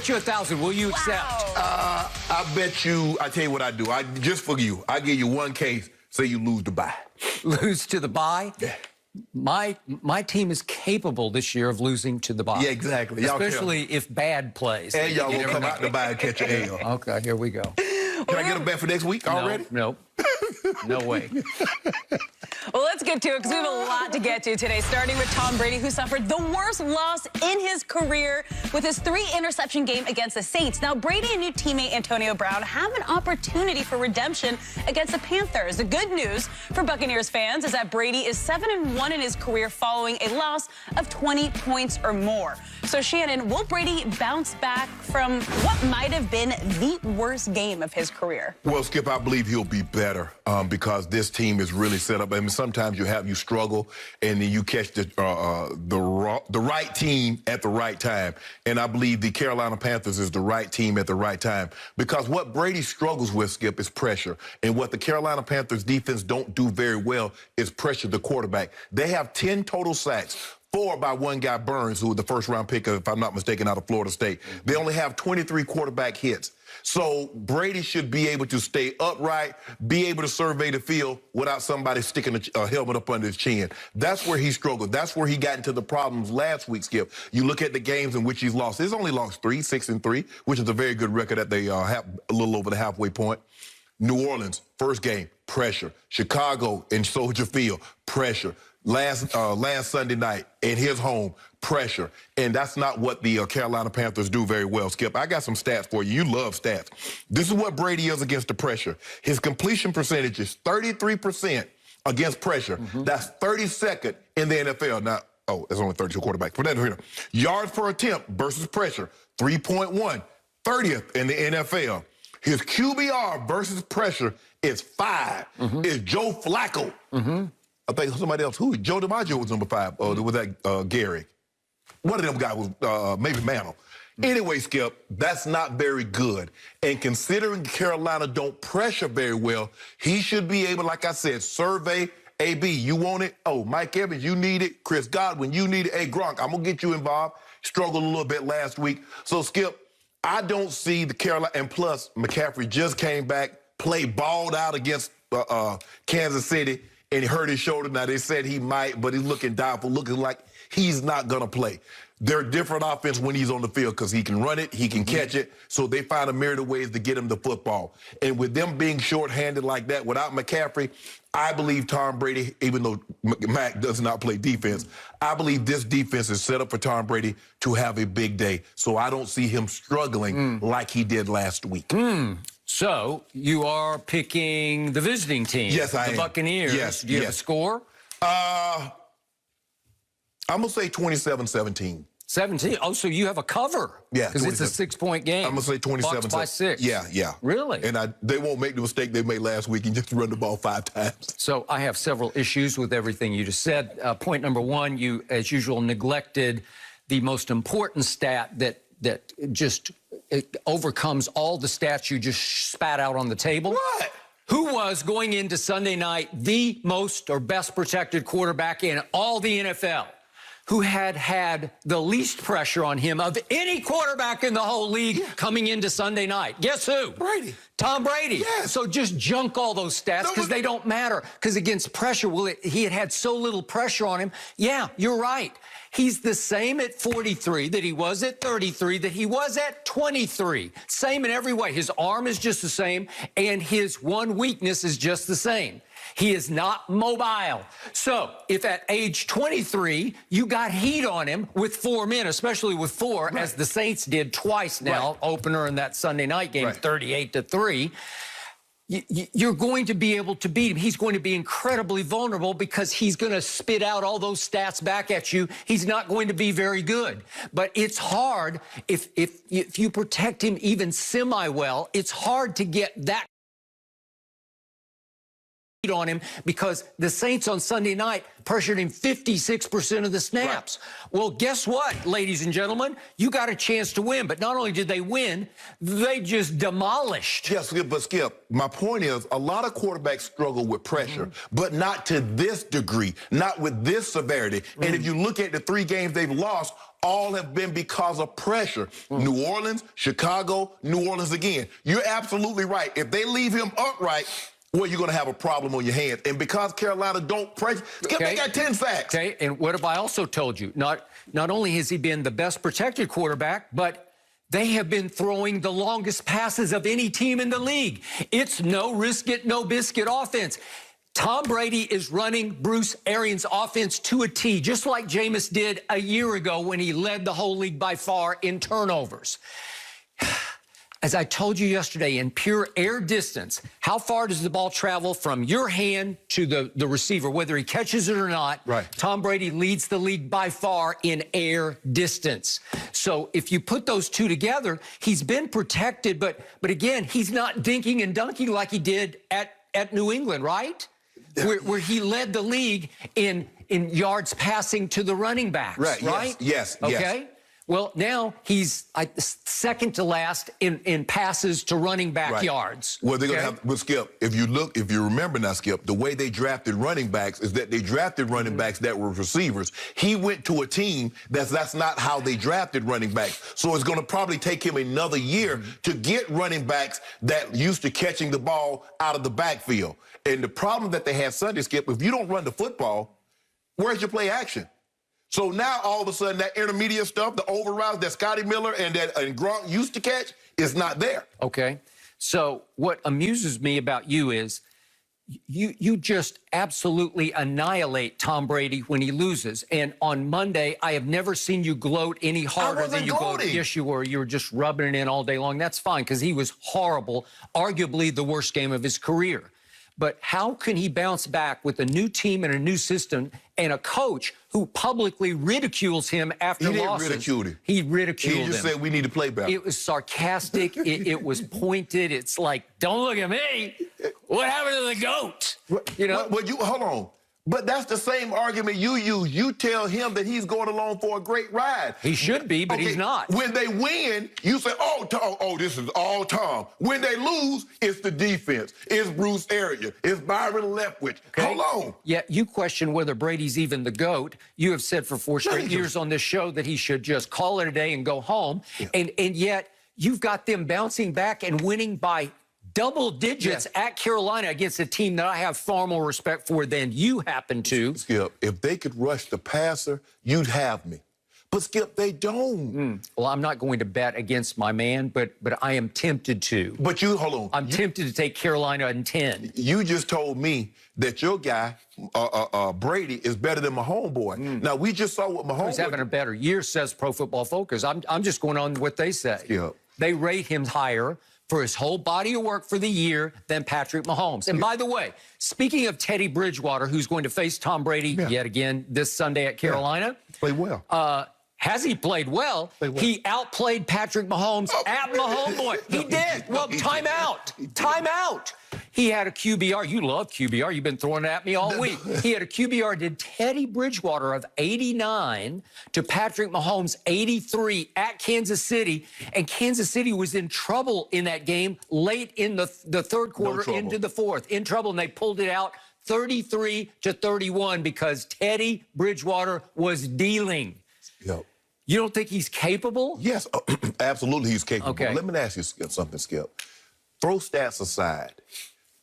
bet you 1,000. Will you accept? I bet you, I tell you what I do. Just for you, I give you one case, say you lose the bye. Lose to the bye? Yeah. My team is capable this year of losing to the bye. Yeah, exactly. Especially if bad plays. And y'all will come out the bye and catch an L. Okay, here we go. Can I get a bet for next week already? No. No way. Well, let's get to it because we have a lot to get to today, starting with Tom Brady, who suffered the worst loss in his career with his 3-interception game against the Saints. Now, Brady and new teammate Antonio Brown have an opportunity for redemption against the Panthers. The good news for Buccaneers fans is that Brady is 7-1 in his career following a loss of 20 points or more. So, Shannon, will Brady bounce back from what might have been the worst game of his career? Well, Skip, I believe he'll be better because this team is really set up. I mean, sometimes you struggle, and then you catch the right team at the right time. And I believe the Carolina Panthers is the right team at the right time because what Brady struggles with, Skip, is pressure. And what the Carolina Panthers defense don't do very well is pressure the quarterback. They have 10 total sacks. 4 by one guy, Burns, who was the first-round pick, if I'm not mistaken, out of Florida State. They only have 23 quarterback hits. So Brady should be able to stay upright, be able to survey the field without somebody sticking a helmet up under his chin. That's where he struggled. That's where he got into the problems last week, Skip. You look at the games in which he's lost. He's only lost 3, 6-3, which is a very good record at the a little over the halfway point. New Orleans, first game, pressure. Chicago in Soldier Field, pressure. Last Sunday night at his home, pressure. And that's not what the Carolina Panthers do very well, Skip. I got some stats for you. You love stats. This is what Brady is against the pressure. His completion percentage is 33% against pressure. That's 32nd in the NFL. Now, there's only 32 quarterbacks. Put that here. Yards per attempt versus pressure, 3.1, 30th in the NFL. His QBR versus pressure is 5. It's Joe Flacco. I think somebody else. Who? Joe DiMaggio was number 5. Was that Gary? One of them guys was maybe Mantle. Anyway, Skip, that's not very good. And considering Carolina don't pressure very well, he should be able, like I said, survey. AB, you want it? Oh, Mike Evans, you need it. Chris Godwin, you need it. Hey, Gronk, I'm going to get you involved. Struggled a little bit last week. So, Skip, I don't see the Carolina. And plus, McCaffrey just came back, balled out against Kansas City. And he hurt his shoulder. Now, they said he might, but he's looking doubtful, looking like he's not going to play. They're different offense when he's on the field because he can run it, he can catch it. So they find a myriad of ways to get him the football. And with them being shorthanded like that, without McCaffrey, I believe Tom Brady, even though Mac does not play defense, I believe this defense is set up for Tom Brady to have a big day. So I don't see him struggling like he did last week. So, you are picking the visiting team. Yes, I am. The Buccaneers. Yes, Do you have a score? I'm going to say 27-17. 17? Oh, so you have a cover. Yeah. Because it's a 6-point game. I'm going to say 27. Bucs by 6. Yeah. Really? And they won't make the mistake they made last week and just run the ball 5 times. So I have several issues with everything you just said. Point number 1, you, as usual, neglected the most important stat that just overcomes all the stats you just spat out on the table. What? Who was, going into Sunday night, the most or best protected quarterback in all the NFL? Who had the least pressure on him of any quarterback in the whole league coming into Sunday night? Guess who? Brady. Tom Brady. Yes. So just junk all those stats because they don't matter. Because against pressure, he had so little pressure on him. Yeah, you're right. He's the same at 43 that he was at 33, that he was at 23. Same in every way. His arm is just the same, and his one weakness is just the same. He is not mobile. So if at age 23, you got heat on him with 4 men, especially with 4, as the Saints did twice now, opener in that Sunday night game, 38-3, you're going to be able to beat him. He's going to be incredibly vulnerable because he's going to spit out all those stats back at you. He's not going to be very good. But it's hard, if you protect him even semi-well, it's hard to get that on him because the Saints on Sunday night pressured him 56% of the snaps. Right. Well, guess what, ladies and gentlemen? You got a chance to win, but not only did they win, they just demolished. Yes, but Skip, my point is a lot of quarterbacks struggle with pressure, but not to this degree, not with this severity. And if you look at the 3 games they've lost, all have been because of pressure. New Orleans, Chicago, New Orleans again. You're absolutely right. If they leave him upright, well, you're going to have a problem on your hands. And because Carolina don't pressure, they got 10 sacks. Okay, and what have I also told you? Not only has he been the best protected quarterback, but they have been throwing the longest passes of any team in the league. It's no risk it, no biscuit offense. Tom Brady is running Bruce Arians' offense to a T, just like Jameis did a year ago when he led the whole league by far in turnovers. As I told you yesterday, in pure air distance, how far does the ball travel from your hand to the receiver, whether he catches it or not? Right. Tom Brady leads the league by far in air distance. So if you put those two together, he's been protected, but again, he's not dinking and dunking like he did at New England, right? Where he led the league in yards passing to the running backs, right? Yes. Okay. Well, now he's second to last in passes to running back yards. Well, they're going to have, well, Skip, if you remember now, Skip, the way they drafted running backs is that they drafted running backs that were receivers. He went to a team that's not how they drafted running backs. So it's going to probably take him another year to get running backs that used to catching the ball out of the backfield. And the problem that they had Sunday, Skip, if you don't run the football, where's your play action? So now, all of a sudden, that intermediate stuff, the overroutes that Scotty Miller and Gronk used to catch is not there. Okay. So what amuses me about you is you just absolutely annihilate Tom Brady when he loses. And on Monday, I have never seen you gloat any harder than you gloated. Yes, you were. You were just rubbing it in all day long. That's fine, because he was horrible, arguably the worst game of his career. But how can he bounce back with a new team and a new system and a coach who publicly ridicules him after losses? He didn't ridicule him. He ridiculed him. He just said we need to play better. It was sarcastic. it was pointed. It's like, don't look at me. What happened to the GOAT? You know? Well, hold on. But that's the same argument you use. You tell him that he's going along for a great ride. He should be, but he's not. When they win, you say, oh, this is all Tom. When they lose, it's the defense. It's Bruce Arians. It's Byron Leftwich. Okay. Hold on. Yeah, you question whether Brady's even the GOAT. You have said for 4 straight years on this show that he should just call it a day and go home. Yeah. And yet you've got them bouncing back and winning by double digits at Carolina against a team that I have far more respect for than you happen to. Skip, if they could rush the passer, you'd have me. But, Skip, they don't. Well, I'm not going to bet against my man, but I am tempted to. But hold on. I'm tempted to take Carolina in 10. You just told me that your guy, Brady, is better than my homeboy. Now, we just saw what my homeboy... He's having a better year, says Pro Football Focus. I'm just going on what they say. Yep. They rate him higher for his whole body of work for the year than Patrick Mahomes. And by the way, speaking of Teddy Bridgewater, who's going to face Tom Brady yet again this Sunday at Carolina. Played well. Has he played well? He outplayed Patrick Mahomes at Mahomes. He did. Well, timeout. Timeout. He had a QBR. You love QBR. You've been throwing it at me all week. He had a QBR, did Teddy Bridgewater, of 89 to Patrick Mahomes 83 at Kansas City. And Kansas City was in trouble in that game late in the third quarter into the fourth. In trouble, and they pulled it out 33-31 because Teddy Bridgewater was dealing. Yep. You don't think he's capable? Yes, absolutely he's capable. Okay. Let me ask you something, Skip. Throw stats aside.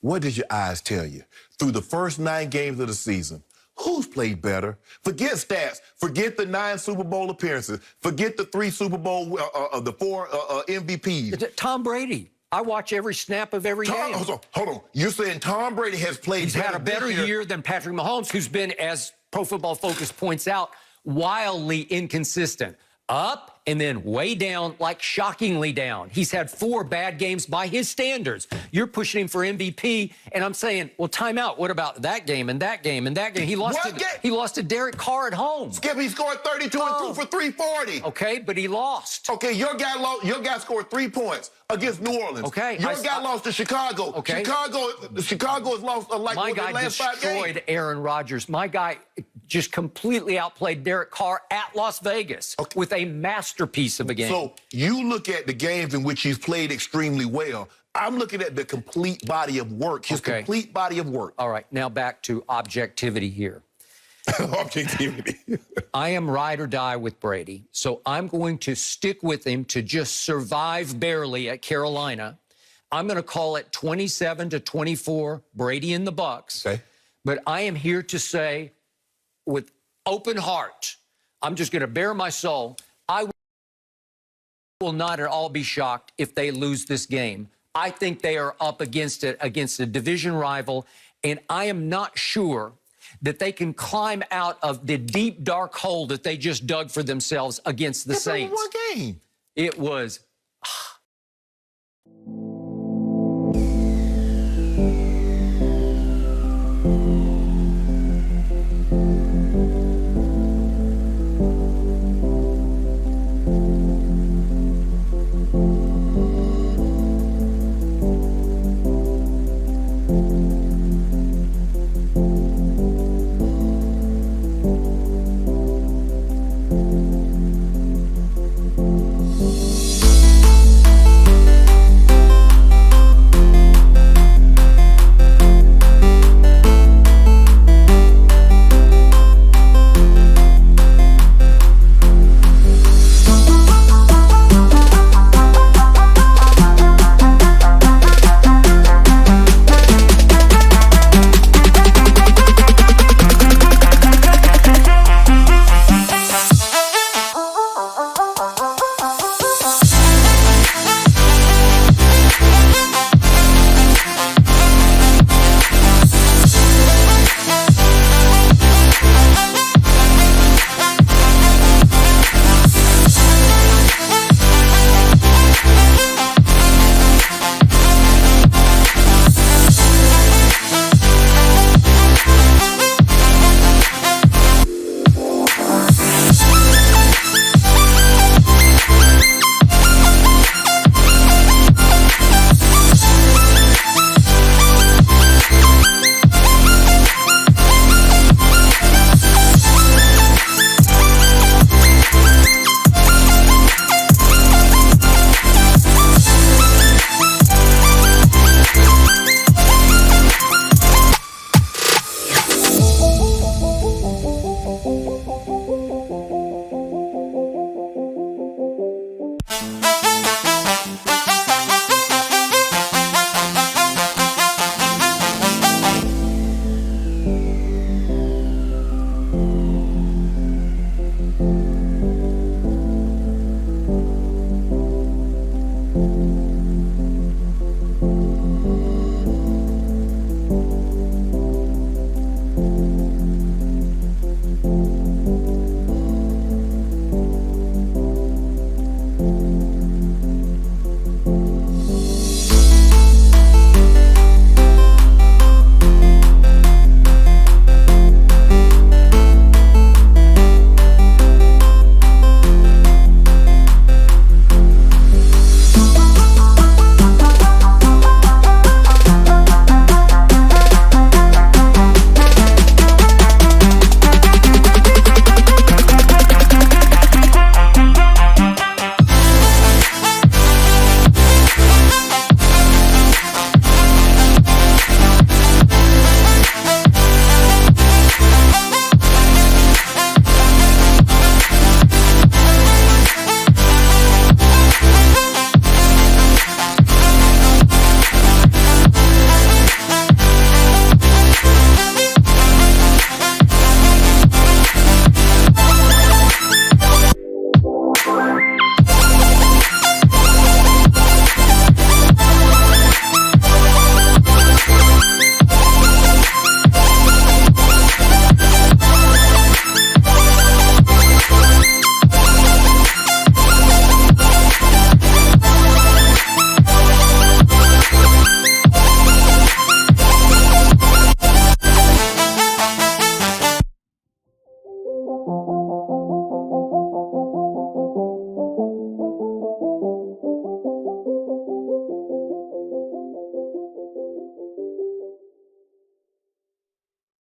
What did your eyes tell you? Through the first 9 games of the season, who's played better? Forget stats. Forget the 9 Super Bowl appearances. Forget the 3 Super Bowl, the 4 MVPs. Tom Brady. I watch every snap of every game. Hold on. You're saying Tom Brady has played He's had a better year than Patrick Mahomes, who's been, as Pro Football Focus points out, wildly inconsistent. up and then way down, like shockingly down. He's had 4 bad games by his standards. You're pushing him for MVP, and I'm saying, well, time out. What about that game and that game and that game? He lost to Derek Carr at home. Skip, he scored 32 and threw for 340. Okay, but he lost. Okay, your guy scored 3 points against New Orleans. Okay. Your guy lost to Chicago. Okay. Chicago has lost like My the guy last 5 games. destroyed Aaron Rodgers. My guy just completely outplayed Derek Carr at Las Vegas with a masterpiece of a game. So you look at the games in which he's played extremely well. I'm looking at the complete body of work, his complete body of work. All right, now back to objectivity here. Objectivity. I am ride or die with Brady, so I'm going to stick with him to just survive barely at Carolina. I'm going to call it 27-24, Brady and the Bucs. Okay. But I am here to say, with open heart, I'm just going to bare my soul, I will not at all be shocked if they lose this game. I think they are up against a division rival, and I am not sure that they can climb out of the deep, dark hole that they just dug for themselves against the Saints. One game. It was...